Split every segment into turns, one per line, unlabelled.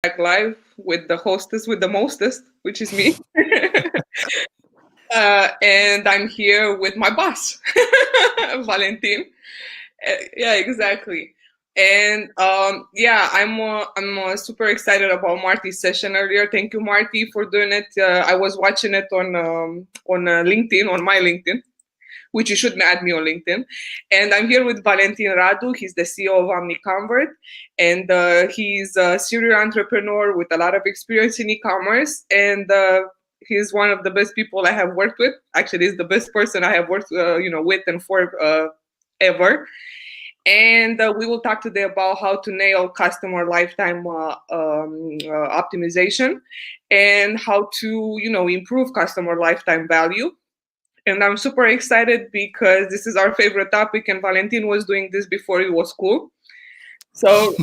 back live with the hostess with the mostest, which is me. And I'm here with my boss, Valentin. Yeah, exactly. And I'm super excited about Marty's session earlier. Thank you, Marty, for doing it. I was watching it on LinkedIn, on my LinkedIn, which you should add me on LinkedIn. And I'm here with Valentin Radu. He's the CEO of OmniConvert, and he's a serial entrepreneur with a lot of experience in e-commerce. And he's one of the best people I have worked with. Actually, he's the best person I have worked, with and for ever. And we will talk today about how to nail customer lifetime optimization and how to, improve customer lifetime value. And I'm super excited because this is our favorite topic, and Valentin was doing this before it was cool. So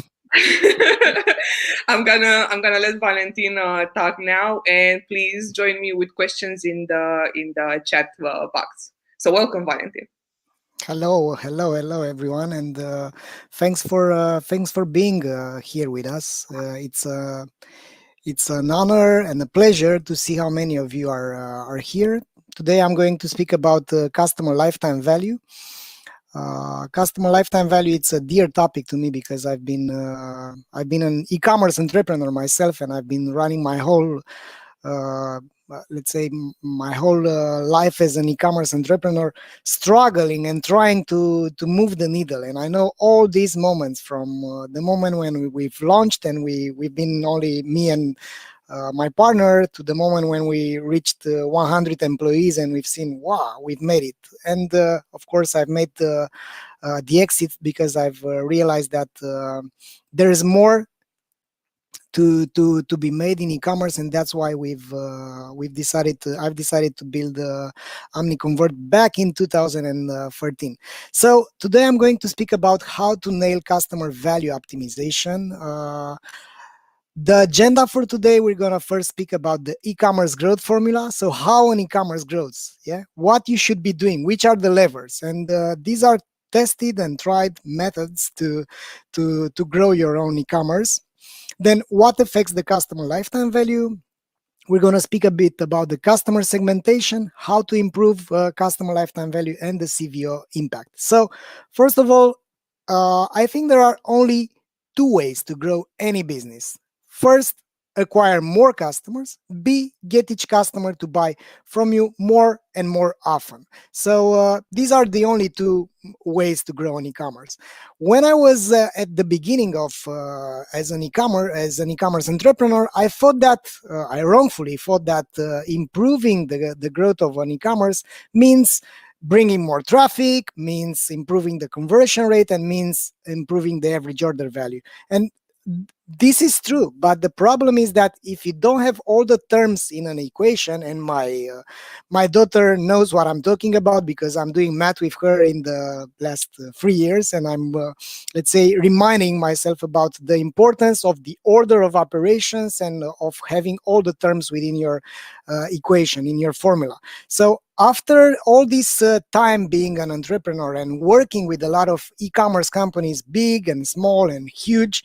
I'm gonna let Valentin talk now, and please join me with questions in the chat box. So welcome, Valentin.
Hello, everyone, and thanks for being here with us. It's an honor and a pleasure to see how many of you are here today. I'm going to speak about customer lifetime value. Customer lifetime value, it's a dear topic to me because I've been an e-commerce entrepreneur myself, and I've been running my whole let's say my whole life as an e-commerce entrepreneur, struggling and trying to move the needle. And I know all these moments from the moment when we've launched and we've been only me and my partner, to the moment when we reached 100 employees and we've seen, wow, we've made it. And of course, I've made the exit because I've realized that there is more to be made in e-commerce, and that's why I've decided to build OmniConvert back in 2013. So today I'm going to speak about how to nail customer value optimization. The agenda for today, we're going to first speak about the e-commerce growth formula. So how an e-commerce grows, what you should be doing, which are the levers, and these are tested and tried methods to grow your own e-commerce. Then what affects the customer lifetime value? We're going to speak a bit about the customer segmentation, how to improve customer lifetime value, and the CVO impact. So first of all, I think there are only two ways to grow any business. First, acquire more customers. B, get each customer to buy from you more and more often. So these are the only two ways to grow on e-commerce. When I was at the beginning of as an e-commerce entrepreneur, I thought that I wrongfully thought that improving the growth of an e-commerce means bringing more traffic, means improving the conversion rate, and means improving the average order value. And this is true, but the problem is that if you don't have all the terms in an equation, and my daughter knows what I'm talking about because I'm doing math with her in the last 3 years, and I'm let's say reminding myself about the importance of the order of operations and of having all the terms within your equation, in your formula. So after all this time being an entrepreneur and working with a lot of e-commerce companies, big and small and huge,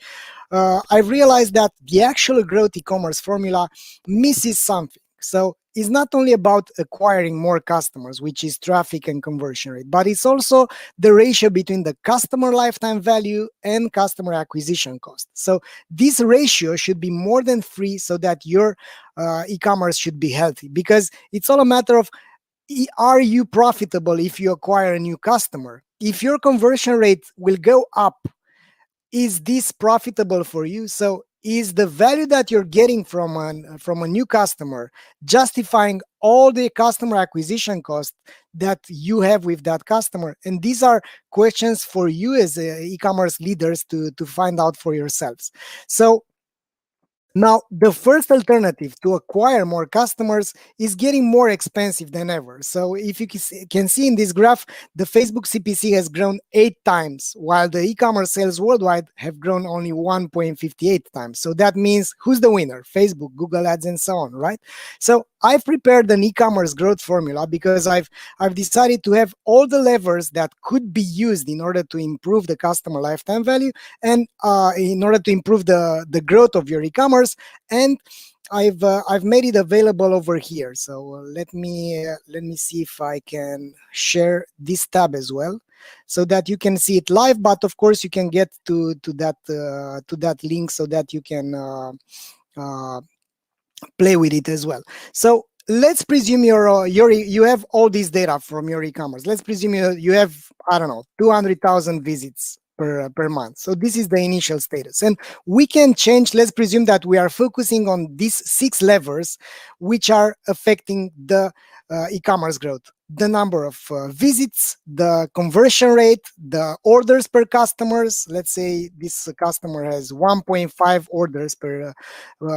I realized that the actual growth e-commerce formula misses something. So it's not only about acquiring more customers, which is traffic and conversion rate, but it's also the ratio between the customer lifetime value and customer acquisition cost. So this ratio should be more than 3 so that your e-commerce should be healthy, because it's all a matter of, are you profitable if you acquire a new customer? If your conversion rate will go up, is this profitable for you? So is the value that you're getting from a new customer justifying all the customer acquisition cost that you have with that customer? And these are questions for you as e-commerce leaders to find out for yourselves. So Now, the first alternative to acquire more customers is getting more expensive than ever. So if you can see in this graph, the Facebook CPC has grown 8 times, while the e-commerce sales worldwide have grown only 1.58 times. So that means who's the winner? Facebook, Google Ads, and so on, right? So I've prepared an e-commerce growth formula because I've decided to have all the levers that could be used in order to improve the customer lifetime value and in order to improve the growth of your e-commerce. And I've made it available over here. So let me see if I can share this tab as well, so that you can see it live. But of course, you can get to that link so that you can uh, play with it as well. So let's presume you have all this data from your e-commerce. Let's presume you have, I don't know, 200,000 visits per month. So this is the initial status, and we can change. Let's presume that we are focusing on these 6 levers which are affecting the e-commerce growth: the number of visits, the conversion rate, the orders per customers. Let's say this customer has 1.5 orders per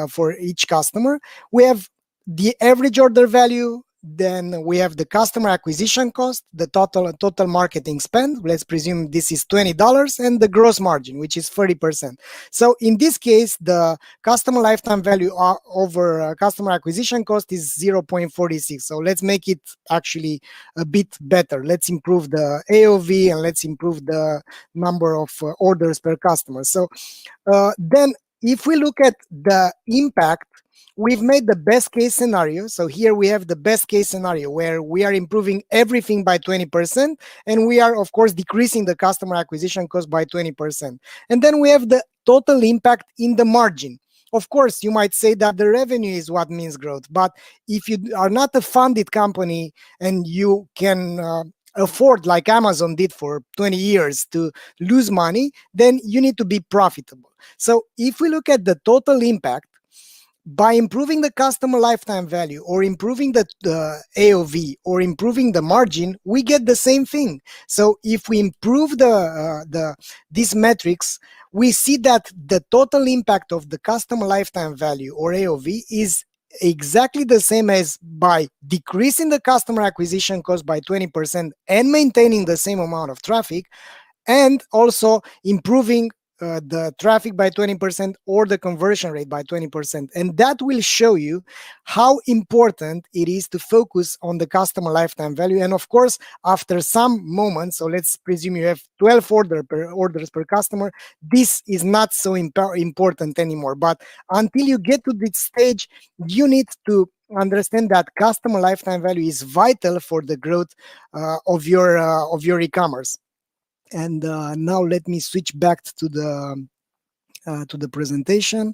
for each customer. We have the average order value. Then we have the customer acquisition cost, the total marketing spend. Let's presume this is $20, and the gross margin, which is 30%. So in this case, the customer lifetime value over customer acquisition cost is 0.46. So let's make it actually a bit better. Let's improve the AOV, and let's improve the number of orders per customer. So then if we look at the impact, we've made the best case scenario. So here we have the best case scenario where we are improving everything by 20%, and we are, of course, decreasing the customer acquisition cost by 20%. And then we have the total impact in the margin. Of course, you might say that the revenue is what means growth, but if you are not a funded company and you can afford, like Amazon did for 20 years, to lose money, then you need to be profitable. So if we look at the total impact, by improving the customer lifetime value, or improving the AOV, or improving the margin, we get the same thing. So if we improve these metrics, we see that the total impact of the customer lifetime value, or AOV, is exactly the same as by decreasing the customer acquisition cost by 20% and maintaining the same amount of traffic, and also improving the traffic by 20% or the conversion rate by 20%. And that will show you how important it is to focus on the customer lifetime value. And of course, after some moments, so let's presume you have 12 orders per customer, this is not so important anymore. But until you get to this stage, you need to understand that customer lifetime value is vital for the growth of your e-commerce. And now let me switch back to the presentation.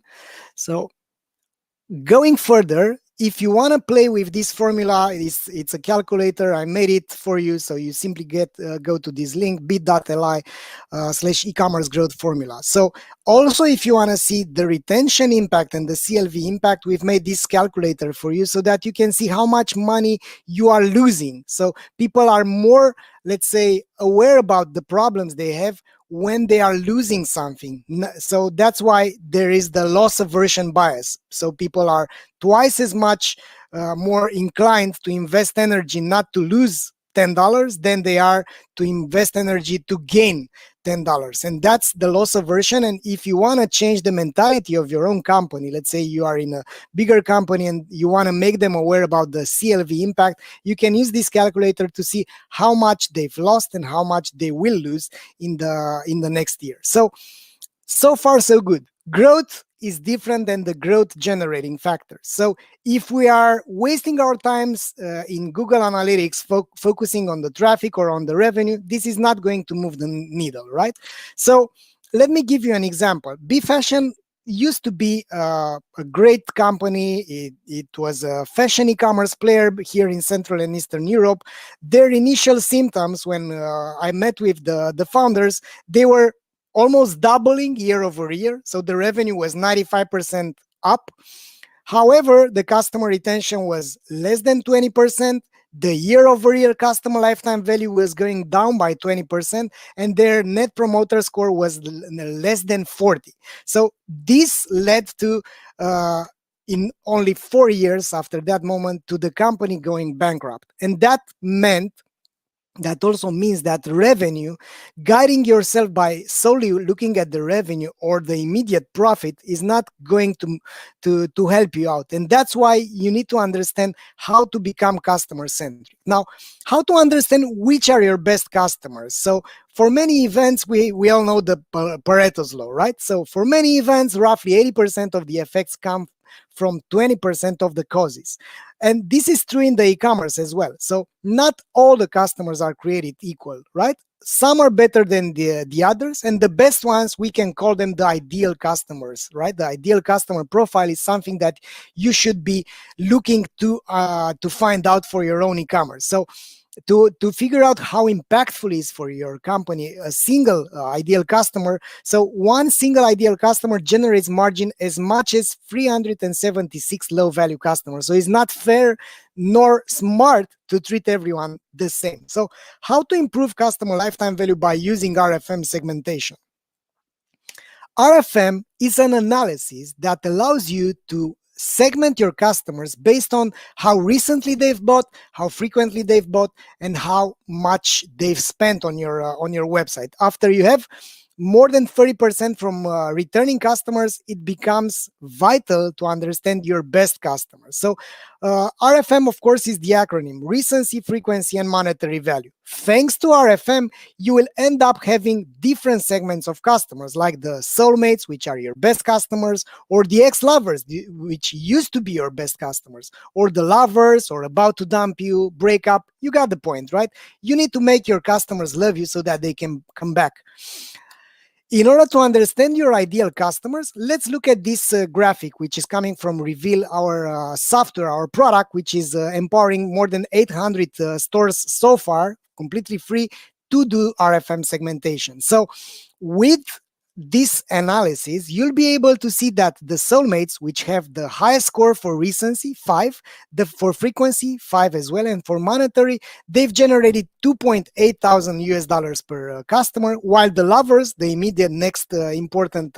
So going further, if you want to play with this formula, it's a calculator. I made it for you. So you simply go to this link, bit.ly/e-commerce growth formula. So also, if you want to see the retention impact and the CLV impact, we've made this calculator for you so that you can see how much money you are losing. So people are more, let's say, aware about the problems they have when they are losing something. So that's why there is the loss aversion bias. So people are twice as much more inclined to invest energy not to lose $10 than they are to invest energy to gain $10. And that's the loss aversion. And if you want to change the mentality of your own company, let's say you are in a bigger company and you want to make them aware about the CLV impact, you can use this calculator to see how much they've lost and how much they will lose in the next year. So far, so good. Growth is different than the growth generating factors. So if we are wasting our times in Google Analytics focusing on the traffic or on the revenue, this is not going to move the needle, right? So let me give you an example. B Fashion used to be a great company. It was a fashion e-commerce player here in Central and Eastern Europe. Their initial symptoms when I met with the founders, they were almost doubling year over year. So the revenue was 95% up. However, the customer retention was less than 20%. the year-over-year customer lifetime value was going down by 20%, and their net promoter score was less than 40. So this led to in only 4 years after that moment to the company going bankrupt. And that also means that revenue, guiding yourself by solely looking at the revenue or the immediate profit, is not going to help you out. And that's why you need to understand how to become customer centric. Now, how to understand which are your best customers. So for many events, we all know the Pareto's law, right? So for many events, roughly 80% of the effects come from 20% of the causes. And this is true in the e-commerce as well. So not all the customers are created equal, right? Some are better than the others, and the best ones, we can call them the ideal customers, right? The ideal customer profile is something that you should be looking to find out for your own e-commerce. So to figure out how impactful is for your company a single ideal customer. So one single ideal customer generates margin as much as 376 low value customers. So it's not fair nor smart to treat everyone the same. So how to improve customer lifetime value by using RFM segmentation? RFM is an analysis that allows you to segment your customers based on how recently they've bought, how frequently they've bought, and how much they've spent on your website. After you have more than 30% from returning customers, it becomes vital to understand your best customers. So RFM, of course, is the acronym: recency, frequency, and monetary value. Thanks to RFM, you will end up having different segments of customers, like the soulmates, which are your best customers, or the ex-lovers, which used to be your best customers, or the lovers, or about to dump you, break up. You got the point, right? You need to make your customers love you so that they can come back. In order to understand your ideal customers, let's look at this graphic, which is coming from Reveal, our software, our product, which is empowering more than 800 stores so far, completely free, to do RFM segmentation. So with this analysis, you'll be able to see that the soulmates, which have the highest score for recency, 5, for frequency, 5 as well, and for monetary, they've generated 2.8 thousand US dollars per customer, while the lovers, the immediate next important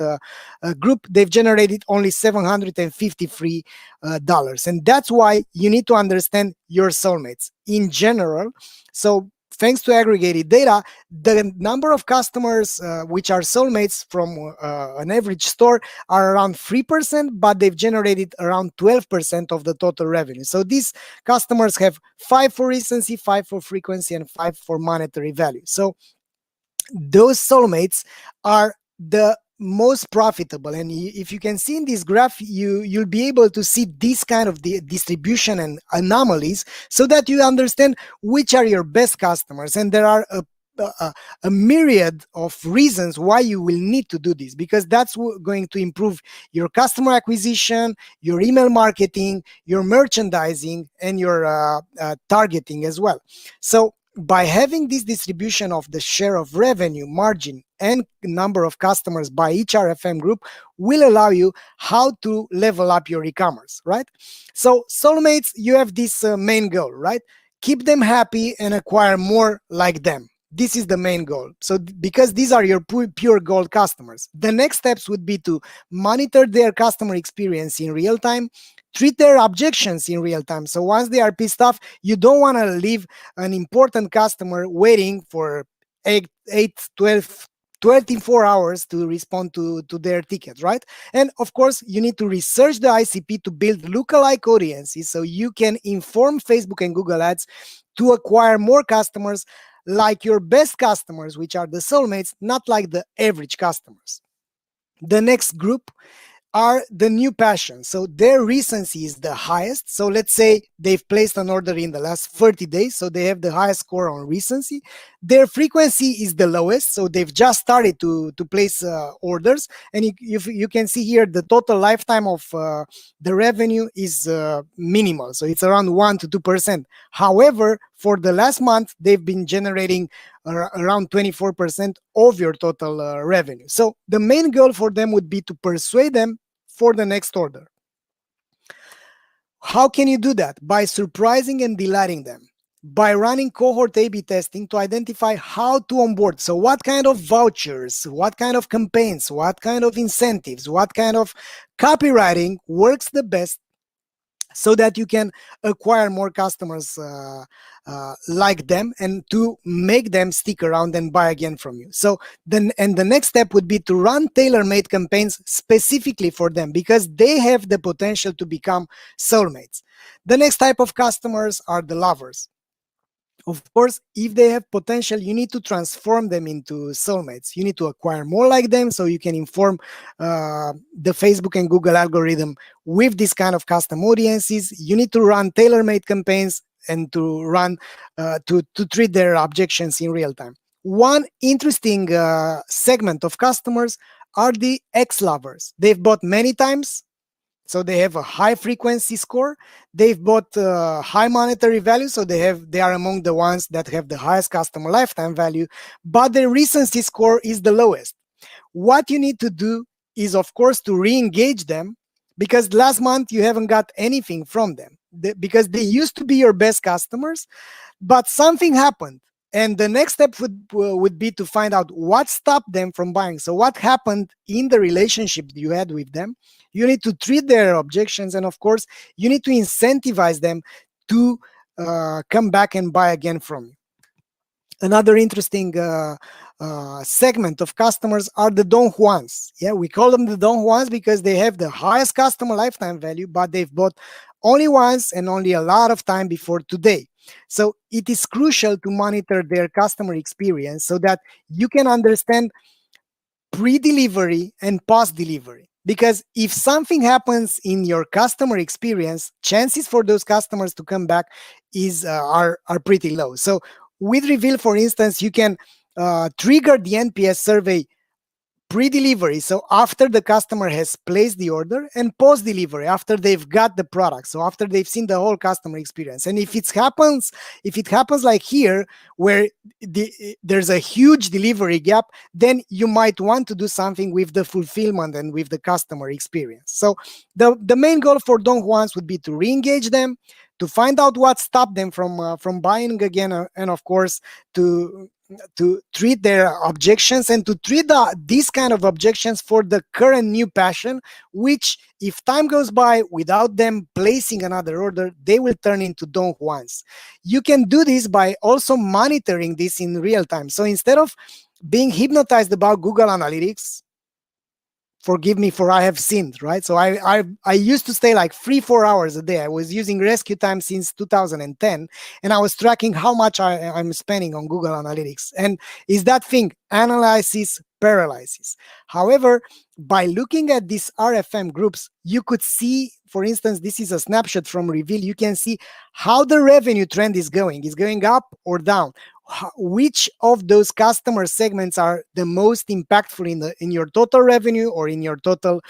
group, they've generated only $753. And that's why you need to understand your soulmates in general. So thanks to aggregated data, the number of customers which are soulmates from an average store are around 3%, but they've generated around 12% of the total revenue. So these customers have 5 for recency, 5 for frequency, and 5 for monetary value. So those soulmates are the most profitable. And if you can see in this graph, you'll be able to see this kind of the distribution and anomalies, so that you understand which are your best customers. And there are a myriad of reasons why you will need to do this, because that's going to improve your customer acquisition, your email marketing, your merchandising, and your targeting as well. So by having this distribution of the share of revenue, margin, and number of customers by each RFM group will allow you how to level up your e-commerce, right? So soulmates, you have this main goal, right? Keep them happy and acquire more like them. This is the main goal. So because these are your pure gold customers, the next steps would be to monitor their customer experience in real time, treat their objections in real time. So once they are pissed off, you don't want to leave an important customer waiting for 8, 12, 24 hours to respond to their ticket, right? And of course, you need to research the ICP to build lookalike audiences, so you can inform Facebook and Google Ads to acquire more customers like your best customers, which are the soulmates, not like the average customers. The next group are the new passions. So their recency is the highest. So let's say they've placed an order in the last 30 days. So they have the highest score on recency. Their frequency is the lowest. So they've just started to place orders. And you can see here, the total lifetime of the revenue is minimal. So it's around 1 to 2%. However, for the last month, they've been generating around 24% of your total revenue. So the main goal for them would be to persuade them for the next order. How can you do that? By surprising and delighting them. by running cohort A/B testing to identify how to onboard. So what kind of vouchers, what kind of campaigns, what kind of incentives, what kind of copywriting works the best so that you can acquire more customers like them and to make them stick around and buy again from you. So then, and the next step would be to run tailor-made campaigns specifically for them because they have the potential to become soulmates. The next type of customers are the lovers. Of course, if they have potential, you need to transform them into soulmates. You need to acquire more like them so you can inform the Facebook and Google algorithm with this kind of custom audiences. You need to run tailor-made campaigns and to run to treat their objections in real time. One interesting segment of customers are the ex-lovers. They've bought many times, so they have a high frequency score. They've bought high monetary value, so they are among the ones that have the highest customer lifetime value, but their recency score is the lowest. What you need to do is, of course, to re-engage them, because last month you haven't got anything from them because they used to be your best customers, but something happened. And the next step would be to find out what stopped them from buying. So what happened in the relationship you had with them. You need to treat their objections, and of course, you need to incentivize them to come back and buy again from you. Another interesting segment of customers are the Don Juans. Yeah, we call them the Don Juans because they have the highest customer lifetime value, but they've bought only once and only a lot of time before today. So it is crucial to monitor their customer experience so that you can understand pre-delivery and post-delivery. Because if something happens in your customer experience, chances for those customers to come back are pretty low. So with Reveal, for instance, you can trigger the NPS survey pre-delivery, so after the customer has placed the order, and post-delivery, after they've got the product, so after they've seen the whole customer experience. And if it happens like here, where there's a huge delivery gap, then you might want to do something with the fulfillment and with the customer experience. So the main goal for Don Juans would be to re-engage them, to find out what stopped them from buying again, and of course to treat their objections and to treat these kind of objections for the current new passion, which if time goes by without them placing another order, they will turn into Don Juans. You can do this by also monitoring this in real time. So instead of being hypnotized about Google Analytics, forgive me for I have sinned, right? So I used to stay like 3-4 hours a day. I was using Rescue Time since 2010, and I was tracking how much I'm spending on Google Analytics. And is that thing analysis paralysis. However, by looking at these RFM groups, you could see, for instance, this is a snapshot from Reveal. You can see how the revenue trend is going. Is going up or down? Which of those customer segments are the most impactful in your total revenue or in your total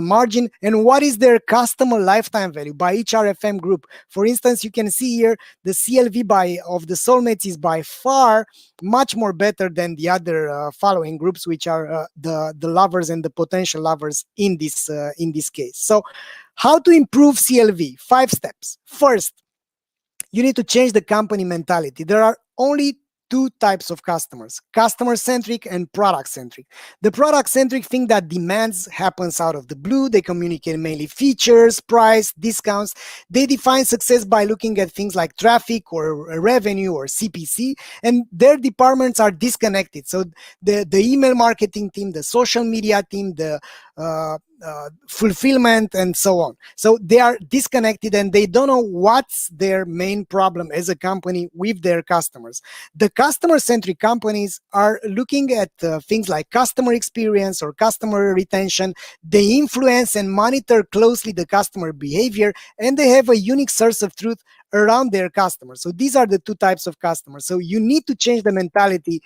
margin, and what is their customer lifetime value by each RFM group. For instance, you can see here the CLV of the soulmates is by far much more better than the other following groups, which are the lovers and the potential lovers in this case. So how to improve CLV? 5 steps. First, you need to change the company mentality. There are only 2 types of customers: customer-centric and product-centric. The product-centric think that demands happens out of the blue. They communicate mainly features, price, discounts. They define success by looking at things like traffic or revenue or CPC, and their departments are disconnected. So the email marketing team, the social media team, the fulfillment, and so on. So they are disconnected and they don't know what's their main problem as a company with their customers. The customer-centric companies are looking at things like customer experience or customer retention. They influence and monitor closely the customer behavior, and they have a unique source of truth around their customers. So these are the 2 types of customers. So you need to change the mentality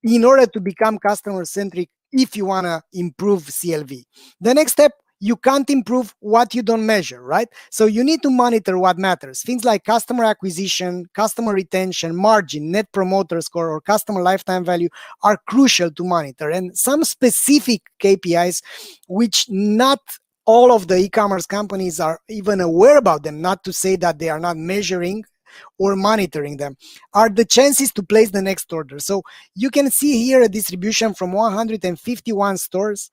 in order to become customer-centric if you want to improve CLV. The next step, you can't improve what you don't measure, right? So you need to monitor what matters. Things like customer acquisition, customer retention, margin, net promoter score, or customer lifetime value are crucial to monitor. And some specific KPIs, which not all of the e-commerce companies are even aware about them, not to say that they are not measuring, or monitoring them are the chances to place the next order. So you can see here a distribution from 151 stores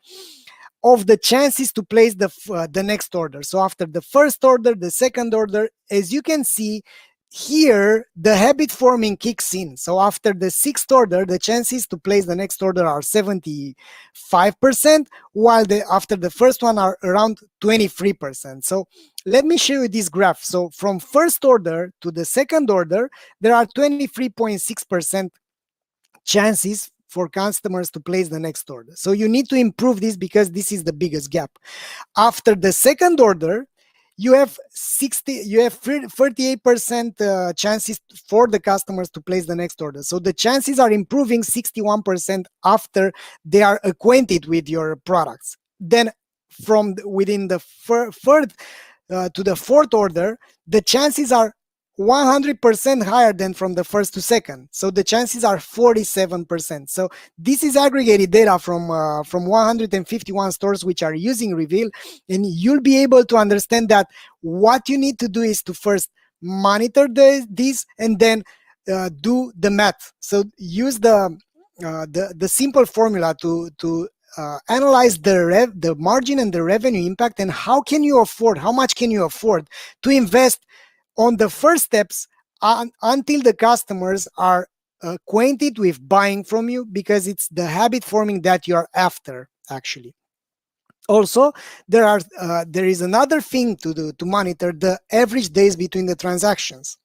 of the chances to place the next order. So after the first order, the second order, as you can see here, the habit forming kicks in. So after the sixth order, the chances to place the next order are 75%, while after the first one are around 23%. So let me show you this graph. So from first order to the second order, there are 23.6% chances for customers to place the next order. So you need to improve this because this is the biggest gap. After the second order, you have 38% chances for the customers to place the next order. So the chances are improving 61% after they are acquainted with your products. Then from within the third to the fourth order, the chances are 100% higher than from the first to second. So the chances are 47%. So this is aggregated data from 151 stores which are using Reveal, and you'll be able to understand that what you need to do is to first monitor these and then do the math. So use the simple formula to analyze the margin and the revenue impact, and how much can you afford to invest on the first steps until the customers are acquainted with buying from you, because it's the habit forming that you're after actually. Also, there is another thing to do to monitor the average days between the transactions.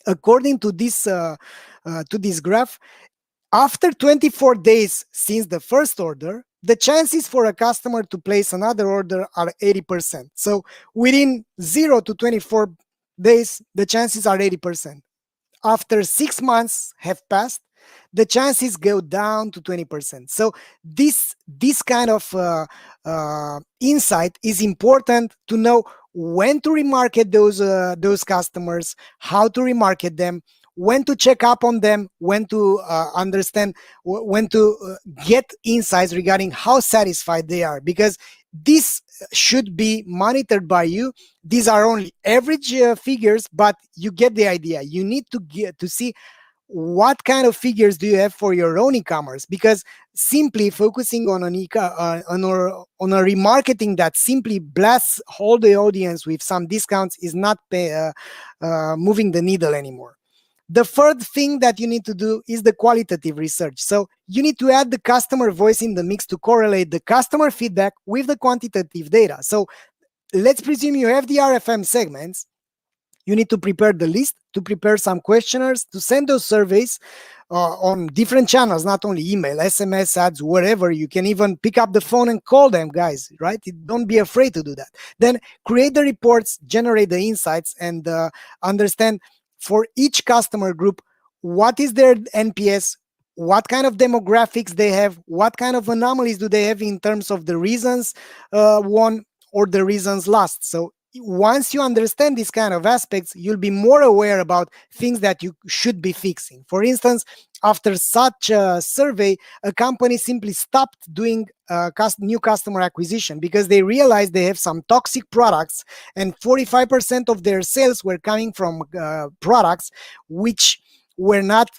According to this graph, after 24 days since the first order, the chances for a customer to place another order are 80%. So within 0 to 24 days, the chances are 80%. After 6 months have passed, the chances go down to 20%. So this kind of insight is important to know when to remarket those customers, how to remarket them, when to check up on them, when to understand, when to get insights regarding how satisfied they are, because this should be monitored by you. These are only average figures, but you get the idea. You need to see what kind of figures do you have for your own e-commerce, because simply focusing on a remarketing that simply blasts all the audience with some discounts is not moving the needle anymore. The third thing that you need to do is the qualitative research. So you need to add the customer voice in the mix to correlate the customer feedback with the quantitative data. So let's presume you have the RFM segments. You need to prepare the list, to prepare some questionnaires, to send those surveys on different channels, not only email, SMS, ads, wherever. You can even pick up the phone and call them, guys, right? Don't be afraid to do that. Then create the reports, generate the insights, and understand for each customer group, what is their NPS, what kind of demographics they have, what kind of anomalies do they have in terms of the reasons won or the reasons lost. So once you understand these kind of aspects, you'll be more aware about things that you should be fixing. For instance, after such a survey, a company simply stopped doing new customer acquisition because they realized they have some toxic products, and 45% of their sales were coming from products which were not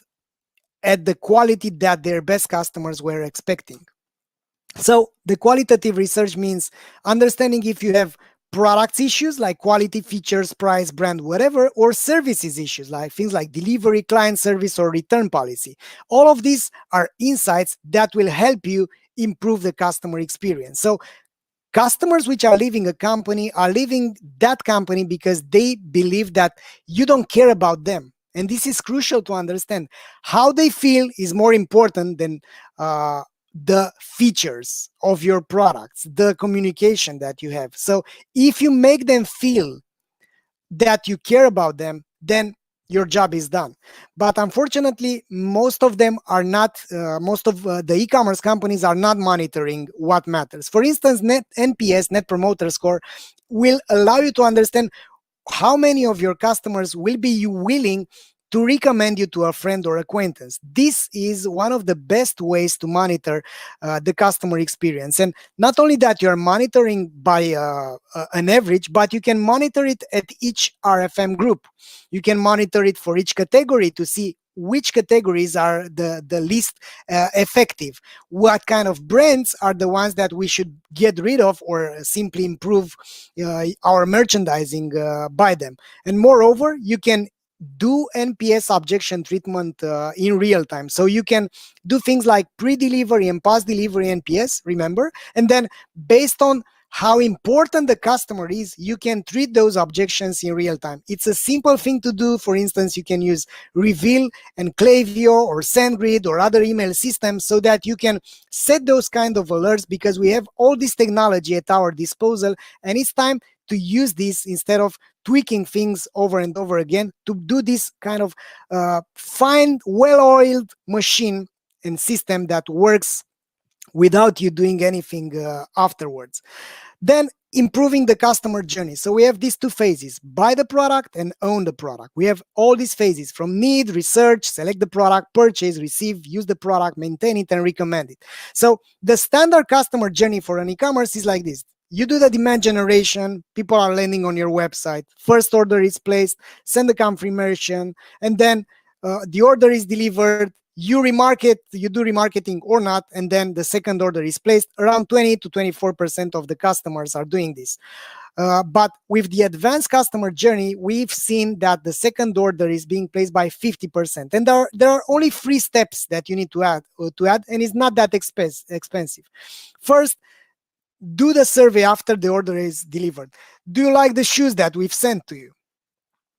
at the quality that their best customers were expecting. So the qualitative research means understanding if you have products issues like quality, features, price, brand, whatever, or services issues like things like delivery, client service, or return policy. All of these are insights that will help you improve the customer experience. So customers which are leaving a company are leaving that company because they believe that you don't care about them. And this is crucial to understand. How they feel is more important than the features of your products, the communication that you have. So if you make them feel that you care about them, then your job is done. But unfortunately, most of them are not, most of the e-commerce companies are not monitoring what matters. For instance, NPS, Net Promoter Score, will allow you to understand how many of your customers will be willing to recommend you to a friend or acquaintance. This is one of the best ways to monitor the customer experience. And not only that, you're monitoring by an average, but you can monitor it at each RFM group. You can monitor it for each category to see which categories are the least effective, what kind of brands are the ones that we should get rid of or simply improve our merchandising by them. And moreover, you can do NPS objection treatment in real time. So you can do things like pre-delivery and post-delivery NPS, remember? And then based on how important the customer is, you can treat those objections in real time. It's a simple thing to do. For instance, you can use Reveal and Klaviyo or SendGrid or other email systems so that you can set those kind of alerts, because we have all this technology at our disposal, and it's time to use this instead of tweaking things over and over again, to do this kind of fine, well-oiled machine and system that works without you doing anything afterwards. Then improving the customer journey. So we have these two phases: buy the product and own the product. We have all these phases from need, research, select the product, purchase, receive, use the product, maintain it, and recommend it. So the standard customer journey for an e-commerce is like this. You do the demand generation, people are landing on your website, first order is placed, send the confirmation, and then the order is delivered, you remarket, you do remarketing or not, and then the second order is placed. Around 20 to 24% of the customers are doing this. But with the advanced customer journey, we've seen that the second order is being placed by 50%. And there are only 3 steps that you need to add, and it's not that expensive. First, do the survey after the order is delivered. Do you like the shoes that we've sent to you?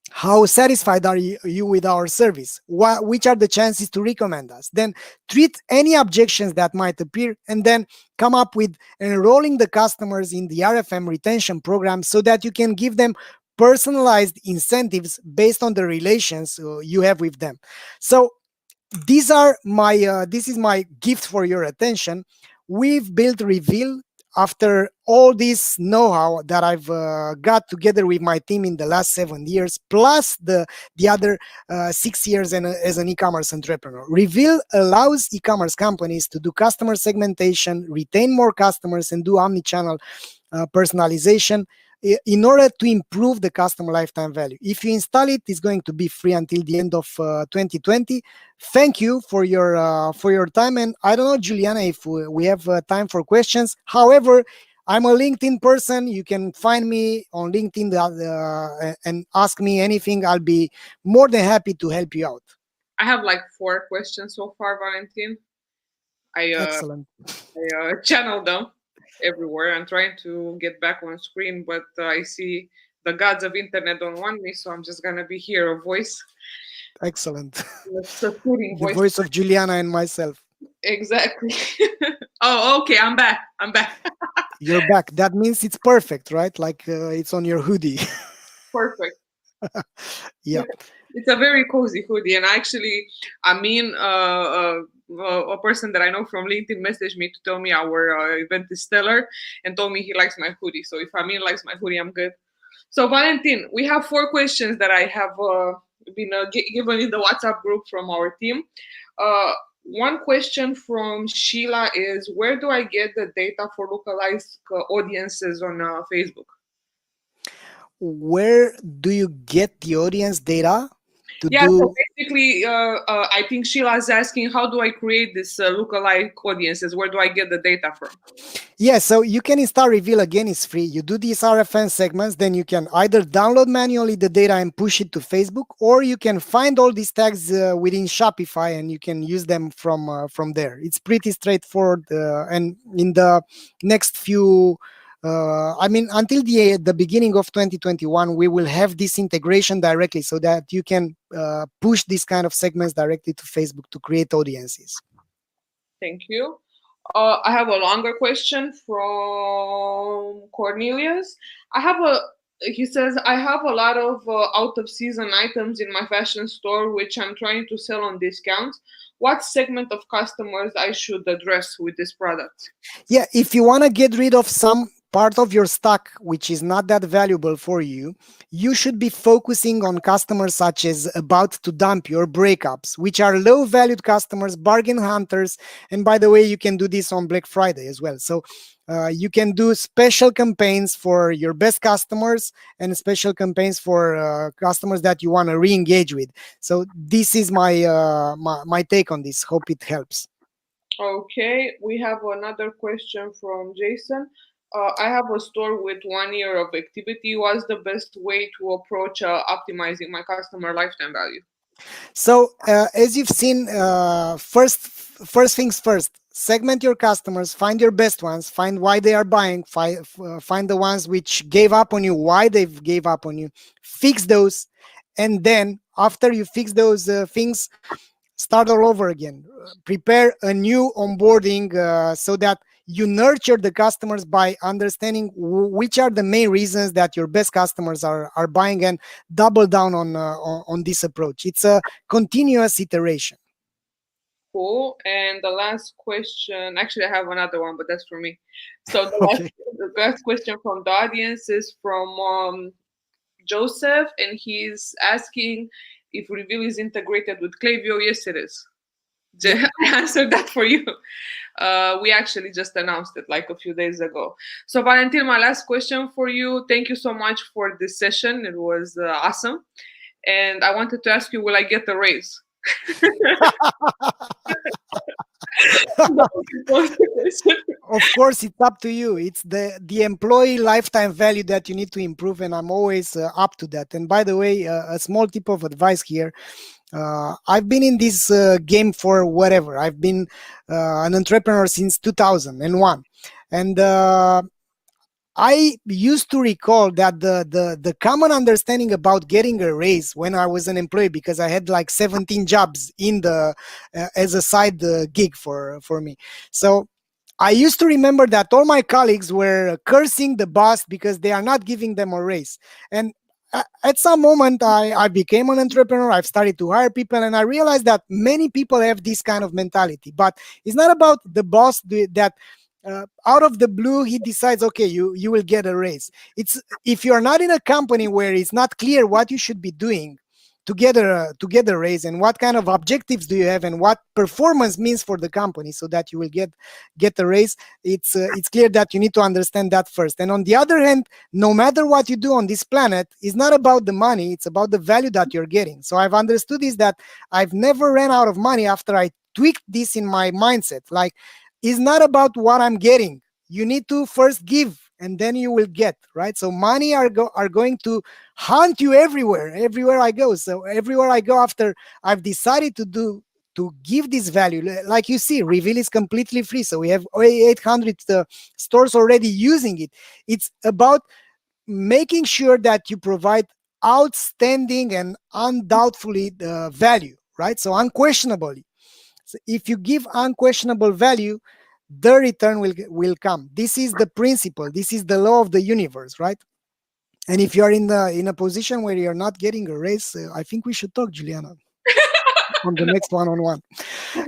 How satisfied are you with our service? Which are the chances to recommend us? Then treat any objections that might appear, and then come up with enrolling the customers in the RFM retention program so that you can give them personalized incentives based on the relations you have with them. So these are my this is my gift for your attention. We've built Reveal after all this know-how that I've got together with my team in the last 7 years, plus the other 6 years as an e-commerce entrepreneur. Reveal allows e-commerce companies to do customer segmentation, retain more customers, and do omni-channel personalization in order to improve the customer lifetime value. If you install it, it's going to be free until the end of 2020. Thank you for your time. And I don't know, Juliana, if we have time for questions. However, I'm a LinkedIn person. You can find me on LinkedIn and ask me anything. I'll be more than happy to help you out.
I have like 4 questions so far, Valentin.
Excellent.
I channeled them everywhere. I'm trying to get back on screen, but I see the gods of internet don't want me, so I'm just gonna be here, a voice.
Excellent.
The
voice of Juliana and myself.
Exactly. Oh, okay. I'm back.
You're back. That means it's perfect, right? Like it's on your hoodie.
Perfect.
Yeah.
It's a very cozy hoodie, and actually, a person that I know from LinkedIn messaged me to tell me our event is stellar, and told me he likes my hoodie. So if Amin likes my hoodie, I'm good. So Valentin, we have 4 questions that I have been given in the WhatsApp group from our team. One question from Sheila is, where do I get the data for localized audiences on Facebook?
Where do you get the audience data?
So basically, I think Sheila is asking, how do I create this lookalike audiences? Where do I get the data from?
Yeah, so you can install Reveal. Again, it's free. You do these RFN segments, then you can either download manually the data and push it to Facebook, or you can find all these tags within Shopify and you can use them from there. It's pretty straightforward, and in the next few until the beginning of 2021, we will have this integration directly so that you can push these kind of segments directly to Facebook to create audiences.
Thank you. I have a longer question from Cornelius. He says, I have a lot of out of season items in my fashion store, which I'm trying to sell on discounts. What segment of customers I should address with this product?
Yeah, if you want to get rid of some part of your stock which is not that valuable for you, you should be focusing on customers such as about to dump your breakups, which are low valued customers, bargain hunters. And by the way, you can do this on Black Friday as well. So you can do special campaigns for your best customers and special campaigns for customers that you want to re-engage with. So this is my take on this. Hope it helps.
Okay, we have another question from Jason. I have a store with 1 year of activity. What's the best way to approach optimizing my customer lifetime value?
So as you've seen, first things first. Segment your customers, find your best ones, find why they are buying, find the ones which gave up on you, why they gave up on you, fix those, and then after you fix those things, start all over again. Prepare a new onboarding so that you nurture the customers by understanding which are the main reasons that your best customers are buying, and double down on this approach. It's a continuous iteration.
Cool. And the last question, actually, I have another one, but that's for me. So
Okay.
the last question from the audience is from Joseph, and he's asking if Reveal is integrated with Klaviyo. Yes, it is.
Yep.
I answered that for you. We actually just announced it like a few days ago. So, Valentin, my last question for you. Thank you so much for this session. It was awesome. And I wanted to ask you, will I get a raise?
Of course, it's up to you. It's the employee lifetime value that you need to improve, and I'm always up to that. And by the way, a small tip of advice here. I've been in this game for whatever. I've been an entrepreneur since 2001, and I used to recall that the common understanding about getting a raise when I was an employee, because I had like 17 jobs in the as a side gig for me. So I used to remember that all my colleagues were cursing the boss because they are not giving them a raise. And at some moment, I became an entrepreneur. I've started to hire people, and I realized that many people have this kind of mentality. But it's not about the boss that out of the blue he decides, okay, you will get a raise. It's if you're not in a company where it's not clear what you should be doing to get a raise, and what kind of objectives do you have, and what performance means for the company so that you will get a raise. It's clear that you need to understand that first. And on the other hand, no matter what you do on this planet, it's not about the money, it's about the value that you're getting. So I've understood is that I've never ran out of money after I tweaked this in my mindset. Like, it's not about what I'm getting. You need to first give, and then you will get, right? So money are going to hunt you everywhere I go. So everywhere I go, after I've decided to give this value, like you see, Reveal is completely free. So we have 800 stores already using it. It's about making sure that you provide outstanding and undoubtedly value, right? So unquestionably. So if you give unquestionable value, the return will come. This is the principle. This is the law of the universe, right? And if you're in a position where you're not getting a raise, I think we should talk, Juliana, on the next one-on-one.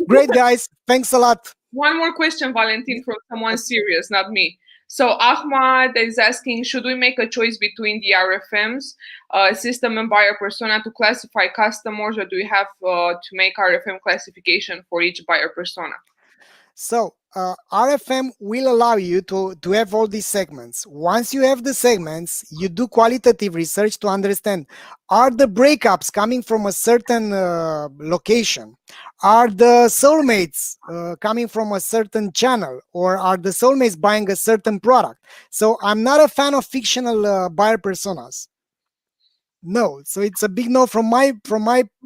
Great, guys. Thanks a lot.
One more question, Valentin, from someone serious, not me. So Ahmad is asking, should we make a choice between the RFMs, system and buyer persona, to classify customers, or do we have to make RFM classification for each buyer persona?
So RFM will allow you to have all these segments. Once you have the segments, you do qualitative research to understand, are the breakups coming from a certain location? Are the soulmates coming from a certain channel? Or are the soulmates buying a certain product? So I'm not a fan of fictional buyer personas. No, so it's a big no from my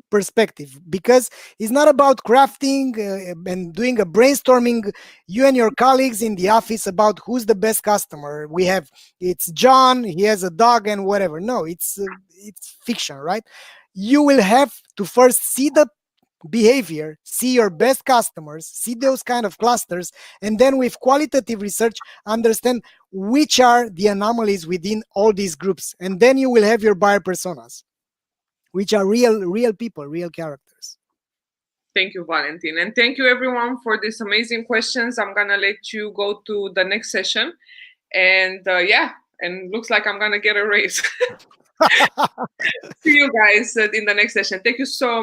perspective, because it's not about crafting and doing a brainstorming, you and your colleagues in the office, about who's the best customer. We have, it's John, he has a dog and whatever. No, it's fiction, right? You will have to first see the behavior, see your best customers, see those kind of clusters, and then with qualitative research, understand which are the anomalies within all these groups. And then you will have your buyer personas, which are real people, real characters.
Thank you, Valentin. And thank you, everyone, for these amazing questions. I'm going to let you go to the next session. And and looks like I'm gonna get a raise. See you guys in the next session. Thank you so